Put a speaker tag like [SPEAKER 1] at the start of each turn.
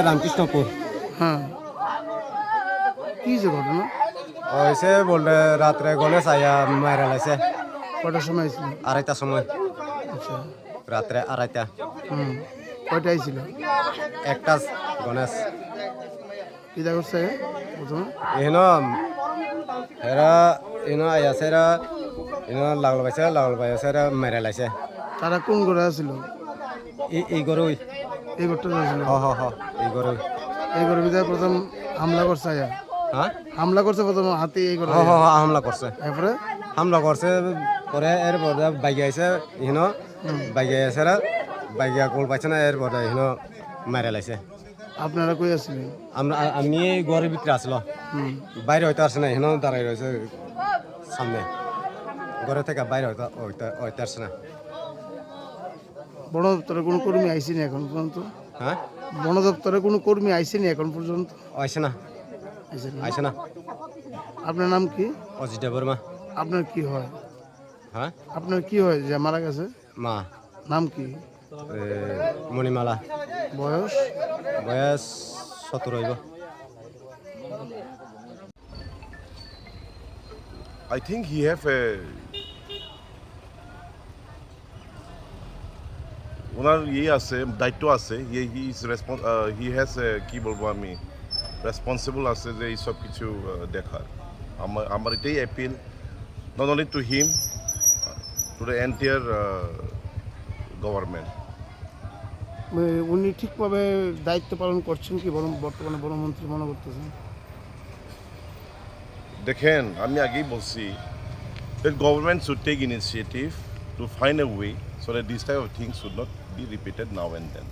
[SPEAKER 1] রামকৃষ্ণপুর।
[SPEAKER 2] হ্যাঁ, কি যে ঘটনা?
[SPEAKER 1] হয়েছে বলতে রাত্রে গণেশ আয়া মারা লাইছে।
[SPEAKER 2] কটার সময় আইছিল?
[SPEAKER 1] 2:30টার সময়।
[SPEAKER 2] আচ্ছা,
[SPEAKER 1] রাত্রে 2:30টা।
[SPEAKER 2] কয়টা আইছিল?
[SPEAKER 1] একটা গণেশ
[SPEAKER 2] কিতা করছে প্রথমে?
[SPEAKER 1] এহেন এরা আয়াছে এরা লাগল পাইছে এরা মারা লাইছে।
[SPEAKER 2] তারা কোন ঘরে আছিল?
[SPEAKER 1] এই গরুই
[SPEAKER 2] এই ঘরটা ছিল?
[SPEAKER 1] এই গরুই
[SPEAKER 2] এই ঘরের ভিতরে প্রথম হামলা করছে আয়া?
[SPEAKER 1] হ্যাঁ,
[SPEAKER 2] হামলা করছে প্রথম হাতি এই ঘরে?
[SPEAKER 1] হামলা করছে।
[SPEAKER 2] এরপরে
[SPEAKER 1] হামলা করছে পরে এরপর বাইকে আইছে ইহন বাইকে আইছে বাইকে গোল পাইছে না এরপর ইহন মারা লাইছে।
[SPEAKER 2] আপনারা কই আছিলেন?
[SPEAKER 1] আমি ঘরের ভিতরে আসলো, বাইরে হয়তো আসছে না, ইহন দাঁড়াই রয়েছে সামনে, ঘরে থেকে বাইরে হয়তো আসছে না।
[SPEAKER 2] বন দপ্তরে কোনো কর্মী আইসেনি এখন পর্যন্ত?
[SPEAKER 1] হ্যাঁ,
[SPEAKER 2] বন দপ্তরে কোনো কর্মী আইসেনি এখন পর্যন্ত?
[SPEAKER 1] আইসে না।
[SPEAKER 2] আপনার নাম কি?
[SPEAKER 1] অজিত বর্মা।
[SPEAKER 2] আপনার কি হয়?
[SPEAKER 1] হ্যাঁ,
[SPEAKER 2] আপনার কি হয় যে মারা গেছে?
[SPEAKER 1] মা।
[SPEAKER 2] নাম কি?
[SPEAKER 1] মণিমালা।
[SPEAKER 2] বয়স?
[SPEAKER 1] বয়স 17 হইব।
[SPEAKER 3] I think he have a ওনার আছে, দায়িত্ব আছে, হি হ্যাজ কি বলবো আমি, রেসপন্সিবল আছে যে এই সব কিছু দেখার। আমার এটাই appeal, not only to him, to the entire government.
[SPEAKER 2] উনি ঠিকভাবে দায়িত্ব পালন করছেন কি বর্তমানে বনমন্ত্রী মনে করতেছেন?
[SPEAKER 3] দেখেন, আমি আগেই বলছি, that government should take initiative to find a way so that these type of things should not be repeated now and then.